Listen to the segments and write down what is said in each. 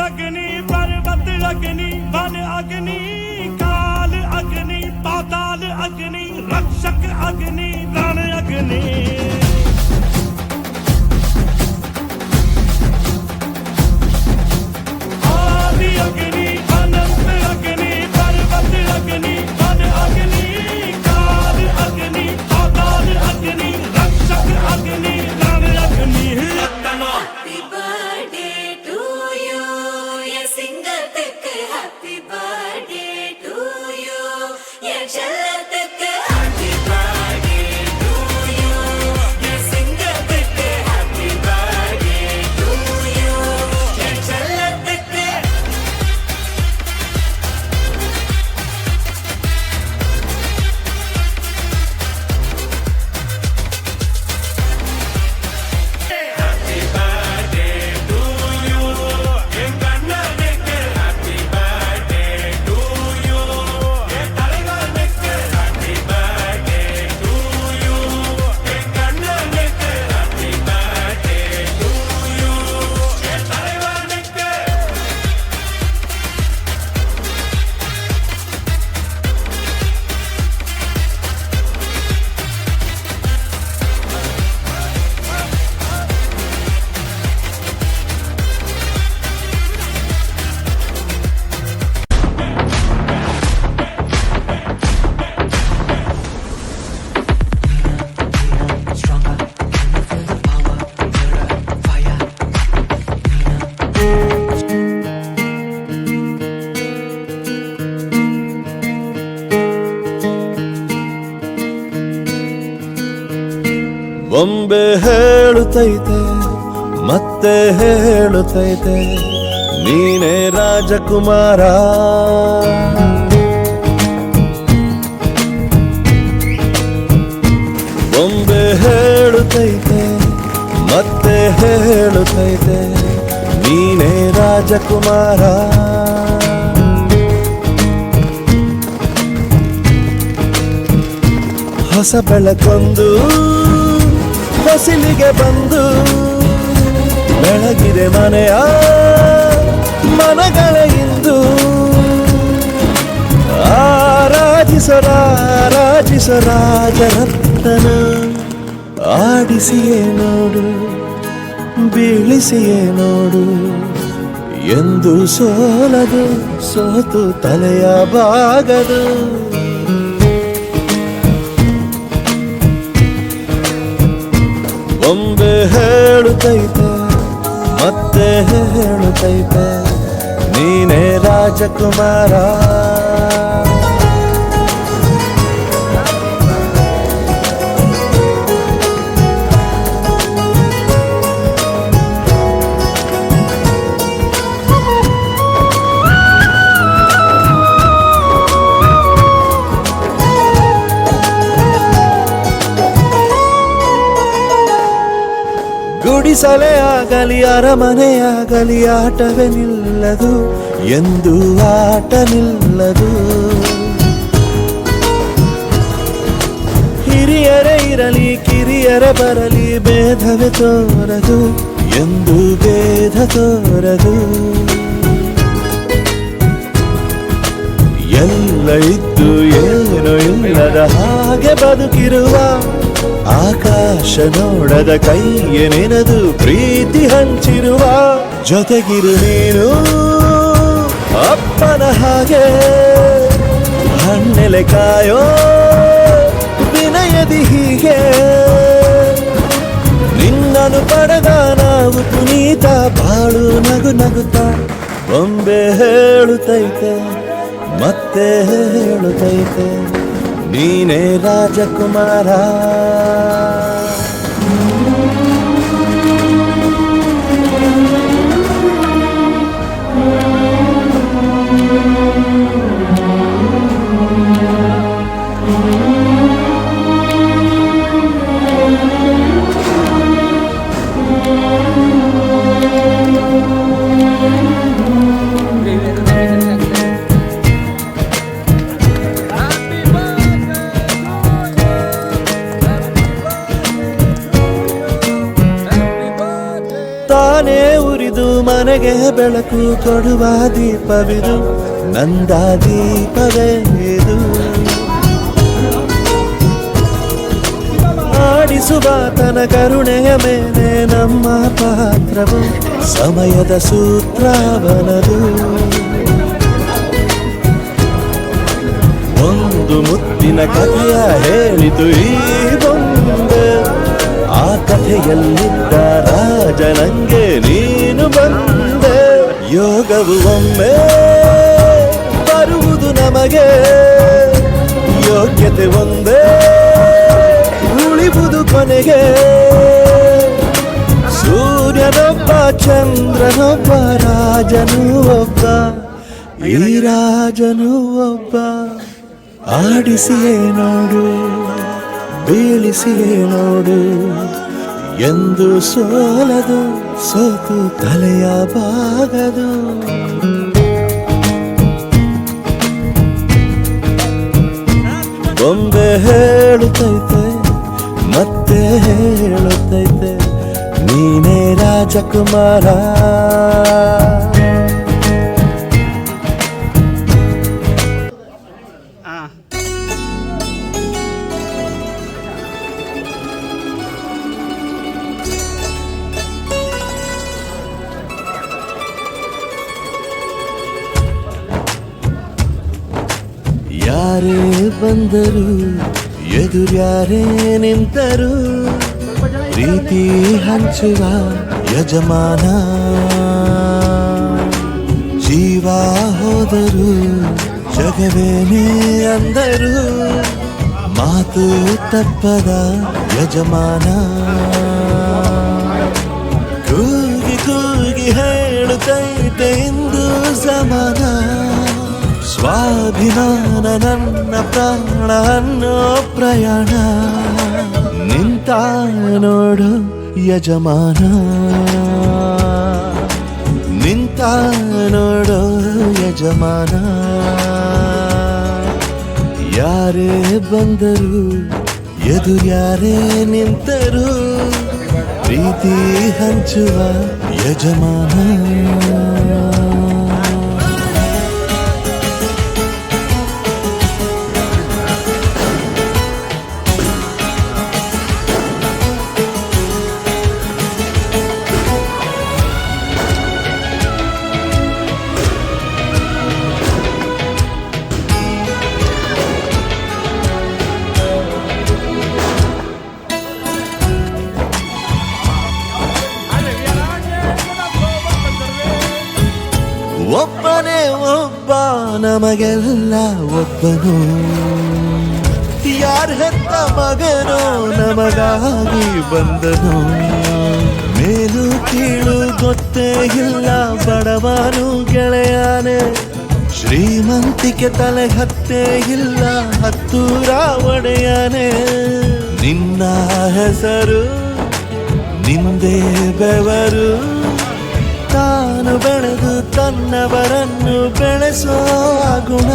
अग्नि पर्वत अग्नि वन अग्नि काल अग्नि पाताल अग्नि रक्षक अग्नि रण अग्नि आदि अग्नि अनंत अग्नि पर्वत अग्नि वन अग्नि काल अग्नि पाताल अग्नि रक्षक अग्नि रण अग्नि Happy birthday to you. Ya singatuk happy birthday to you. Ya chalatuk happy birthday to you. Ya singatuk happy birthday to you. Ya chalatuk ಬೊಂಬೆ ಹೇಳುತ್ತೈತೆ ಮತ್ತೆ ಹೇಳುತ್ತೈತೆ ನೀನೇ ರಾಜಕುಮಾರ ಬೊಂಬೆ ಹೇಳುತ್ತೈತೆ ಮತ್ತೆ ಹೇಳುತ್ತೈತೆ ನೀನೇ ರಾಜಕುಮಾರ ಹೊಸ ಬೆಳಕೊಂದು ಹೊಸಿಲಿಗೆ ಬಂದು ಬೆಳಗಿದೆ ಮನೆಯ ಮನಗಳ ಇಂದು ಆರಾಜಿಸೋ ರಾಜರತ್ನ ಆಡಿಸಿಯೇ ನೋಡು ಬೀಳಿಸಿಯೇ ನೋಡು ಎಂದು ಸೋಲದು ಸೋತು ತಲೆಯ ಬಾಗದು ಬೊಂಬೆ ಹೇಳುತ್ತೈತೆ ಮತ್ತೆ ಹೇಳುತ್ತೈತೆ ನೀನೇ ರಾಜಕುಮಾರ ಗುಡಿಸಲೇ ಆಗಲಿ ಅರಮನೆಯಾಗಲಿ ಆಟವೇ ನಿಲ್ಲದು ಎಂದು ಆಟ ನಿಲ್ಲದು ಹಿರಿಯರೇ ಇರಲಿ ಕಿರಿಯರೇ ಬರಲಿ ಭೇದವೇ ತೋರದು ಎಂದು ಭೇದ ತೋರದು ಎಲ್ಲ ಇದ್ದು ಏನು ಇಲ್ಲದ ಹಾಗೆ ಬದುಕಿರುವ ಆಕಾಶ ನೋಡದ ಕೈಯೇ ನೆನೆದು ಪ್ರೀತಿ ಹಂಚಿರುವ ಜೊತೆಗಿರು ನೀನು ಅಪ್ಪನ ಹಾಗೆ ಹಣ್ಣೆಲೆ ಕಾಯೋ ವಿನಯದಿ ಹೀಗೆ ನಿನ್ನನು ಪಡೆದ ನಾವು ಪುನೀತ ಬಾಳು ನಗು ನಗುತ್ತಾ ಬೊಂಬೆ ಹೇಳುತ್ತೈತೆ ಮತ್ತೆ ಹೇಳುತ್ತೈತೆ ನೀನೇ ರಾಜಕುಮಾರ ತಾನೇ ಉರಿದು ಮನೆಗೆ ಬೆಳಕು ಕೊಡುವ ದೀಪವಿದು, ನಂದ ದೀಪವೇ ಇದು. ಆಡಿಸುವ ತನ ಕರುಣೆಯ ಮೇಲೆ ನಮ್ಮ ಪಾತ್ರವು, ಸಮಯದ ಸೂತ್ರವನದು. ಒಂದು ಮುತ್ತಿನ ಕಥೆಯ ಹೇಳಿತು ಈ ಬೊಂಬೆ, ಆ ಕಥೆಯಲ್ಲಿದ್ದ ರಾಜ ನಂಗೆ ನೀನು ಬಂದೆ. ಯೋಗವು ಒಮ್ಮೆ ಬರುವುದು ನಮಗೆ, ಯೋಗ್ಯತೆ ಒಂದೇ ಉಳಿವುದು ಕೊನೆಗೆ. ಸೂರ್ಯನೊಬ್ಬ ಚಂದ್ರನೊಬ್ಬ ರಾಜನು ಒಬ್ಬ, ಈ ರಾಜನು ಒಬ್ಬ. ಆಡಿಸಿಯೇ ನೋಡು ಬೀಳಿಸಿಯೇ ನೋಡು, ಎಂದು ಸೋಲದು ಸೋತು ತಲೆಯ ಬಾಗದು. ಬೊಂಬೆ ಹೇಳುತ್ತೈತೆ ಮತ್ತೆ ಹೇಳುತ್ತೈತೆ, ನೀನೇ ರಾಜಕುಮಾರ. ಯಾರೇ ಬಂದರು ಎದುರ್ಯಾರೇ ನಿಂತರು, ಪ್ರೀತಿ ಹಂಚುವ ಯಜಮಾನ. ಜೀವ ಹೋದರು ಜಗವೇನೇ ಅಂದರು, ಮಾತು ತಪ್ಪದ ಯಜಮಾನ. ಕೂಗಿ ಕೂಗಿ ಹೇಳುತ್ತೈತೆ ಇಂದು ಸಮಾನ, ಸ್ವಾಭಿಮಾನ ನನ್ನ ಪ್ರಾಣ ಅನ್ನೋ ಪ್ರಯಾಣ. ನಿಂತ ನೋಡು ಯಜಮಾನ, ನಿಂತ ನೋಡು ಯಜಮಾನ. ಯಾರೇ ಬಂದರು ಎದುರ್ಯಾರೇ ನಿಂತರು, ಪ್ರೀತಿ ಹಂಚುವ ಯಜಮಾನ. ಒಬ್ಬನೇ ಒಬ್ಬ ನಮಗೆಲ್ಲ ಒಬ್ಬನು, ಯಾರ ಹೆತ್ತ ಮಗನೋ ನಮಗಾಗಿ ಬಂದನು. ಮೇಲು ಕೀಳು ಗೊತ್ತೇ ಇಲ್ಲ ಬಡವನು ಗೆಳೆಯಾನೆ, ಶ್ರೀಮಂತಿಕೆ ತಲೆ ಹತ್ತೇ ಇಲ್ಲ ಹತ್ತೂರ ಒಡೆಯಾನೆ. ನಿನ್ನ ಹೆಸರು ನಿಂದೇ ಬೆವರು, ತಾನು ಬೆಳೆದು ತನ್ನವರನ್ನು ಬೆಳೆಸೋ ಗುಣ.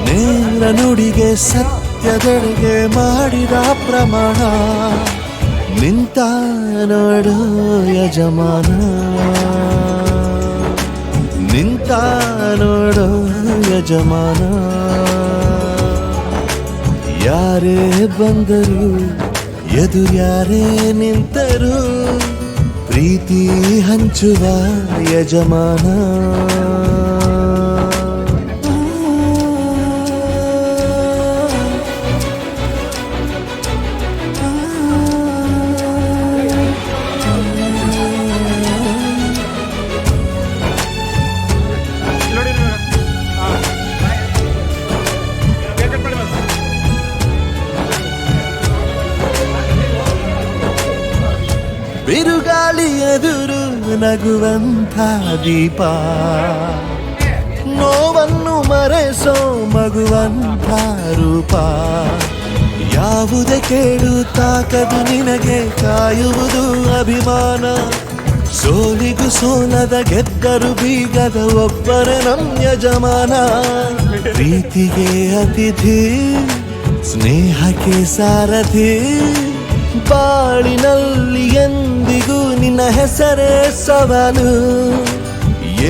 ನೇರ ನುಡಿಗೆ ಸತ್ಯದೆಡೆಗೆ ಮಾಡಿದ ಪ್ರಮಾಣ. ನಿಂತ ನೋಡು ಯಜಮಾನ, ನಿಂತ ನೋಡು ಯಜಮಾನ. ಯಾರೇ ಬಂದರು ಎದುರ್ಯಾರೇ ನಿಂತರು, ಪ್ರೀತಿ ಹಂಚುವ ಯಜಮಾನ. ಬಿರುಗಾಳಿ ಎದುರು ನಗುವಂಥ ದೀಪ, ನೋವನ್ನು ಮರೆಸೋ ಮಗುವಂಥ ರೂಪ. ಯಾವುದೇ ಕೇಳು ತಾಕದು ನಿನಗೆ ಕಾಯುವುದು ಅಭಿಮಾನ. ಸೋಲಿಗೂ ಸೋಲದ ಗೆದ್ದರು ಬೀಗದ ಒಬ್ಬರೇ ನಮ್ ಯಜಮಾನ. ಪ್ರೀತಿಗೆ ಅತಿಥಿ ಸ್ನೇಹಕ್ಕೆ ಸಾರಥಿ, ಬಾಳಿನಲ್ಲಿ ಎಂದಿಗೂ ನಿನ್ನ ನಿನ್ನ ಹೆಸರೇ ಸವಾಲು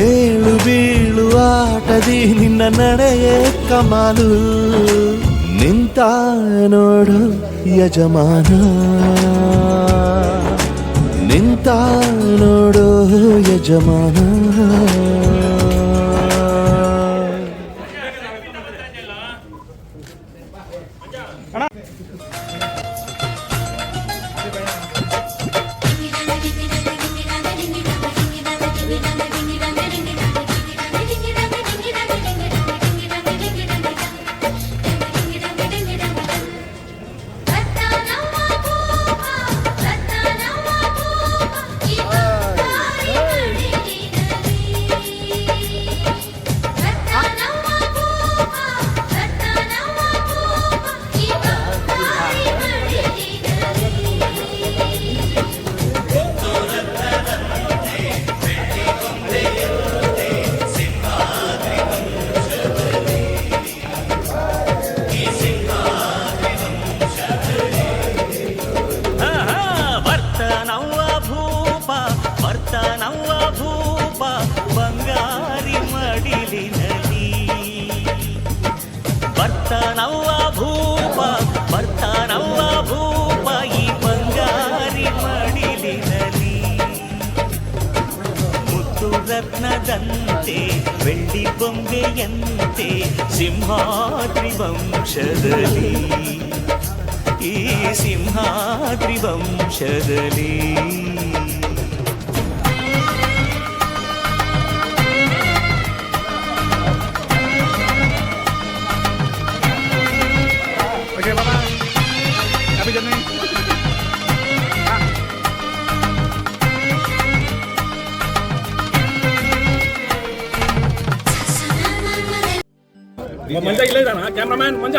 ಏಳು ಬೀಳು ಆಟದಿ ನಿನ್ನ ನಡೆಯೇ ಕಮಾಲು ನಿಂತ ನೋಡು ಯಜಮಾನ ನಿಂತ ನೋಡು ಯಜಮಾನ ಬಂಗಾರಿ ಮಡಿಲಿನಲ್ಲಿ ಬರ್ತಾನವ್ವ ಭೂಪ ಬರ್ತಾನವ್ವ ಭೂಪ ಈ ಬಂಗಾರಿ ಮಡಿಲಿನಲ್ಲಿ ಮುತ್ತು ರತ್ನದಂತೆ ಬೆಳ್ಳಿ ಬೊಂಬೆಯಂತೆ ಸಿಂಹಾದ್ರಿ ವಂಶದಲ್ಲಿ ಈ ಸಿಂಹಾದ್ರಿ ವಂಶದಲ್ಲಿ ಮಂಜ ಇಲ್ಲ ಇದ್ದಾನ ಕ್ಯಾಮ್ರಾಮ್ಯಾನ್ ಮಂಜ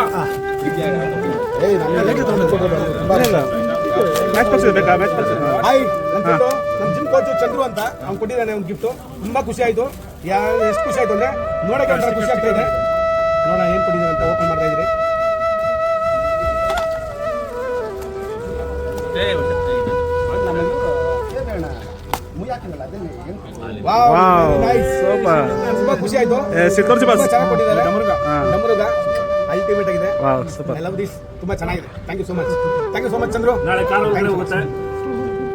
ಹಾಯ್ ನಮ್ಮ ಜಿಮ್ ಕೋಚ್ ಚಂದ್ರು ಅಂತ ಅವ್ನು ಕೊಟ್ಟಿದ್ದಾನೆ ಒಂದು ಗಿಫ್ಟ್ ತುಂಬಾ ಖುಷಿ ಆಯ್ತು ಎಷ್ಟು ಖುಷಿ ಆಯ್ತು ಅಂದ್ರೆ ನೋಡಕ್ಕೆ ಒಂಥರ ಖುಷಿ ಆಗ್ತಾ ಇದೆ ನೋಡೋಣ ಏನ್ ಕೊಟ್ಟಿದ್ದಾರೆ ಅಂತ ಓಪನ್ ಮಾಡ್ತಾ ಇದ್ರಿ ತುಂಬಾ ಖುಷಿ ಆಯ್ತು ಚೆನ್ನಾಗಿ ಕೊಟ್ಟಿದ್ದಾರೆ ನಮ್ಮರುಗ ಅಲ್ಟಿಮೇಟ್ ಆಗಿದೆ ಐ ಲವ್ ದಿಸ್ ತುಂಬಾ ಚೆನ್ನಾಗಿದೆ thank you so much Chandru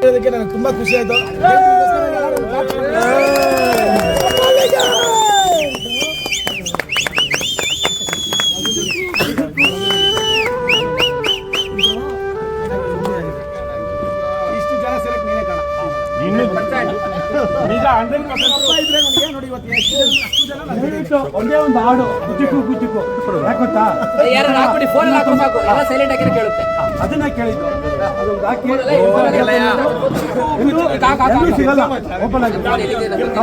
ಇದಕ್ಕೆ ನನಗೆ ತುಂಬಾ ಖುಷಿ ಆಯ್ತು ಇಷ್ಟು ಜನ ಸೆಲೆಕ್ಟ್ ನೀನೇ ಕಾಣ ನಿಜ 100% ನೋಡಿ ಇವತ್ತು ಎಷ್ಟು ಜನ ಒಂದೇ ಒಂದು ಹಾಡು ಗುಜ್ಜಿಕು ಯಾಕೊತ್ತಾ ಯಾರು ಹಾಕೊಡಿ ಫೋನ್ ಹಾಕೋಬೇಕು ಎಲ್ಲ ಸೈಲೆಂಟ್ ಆಗಿರೋ ಕೇಳುತ್ತೆ ಅದನ್ನ ಕೇಳಿದ್ದು ಅದೊಂದು ಹಾಕಿ ಎಲ್ಲರೂ ಸಿಗಲ್ಲ ಓಪನ್ ಆಗಿ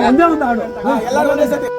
ಒಂದೇ ಒಂದು ಹಾಡು ಎಲ್ಲರೂ ಒಂದೇ ಸತಿ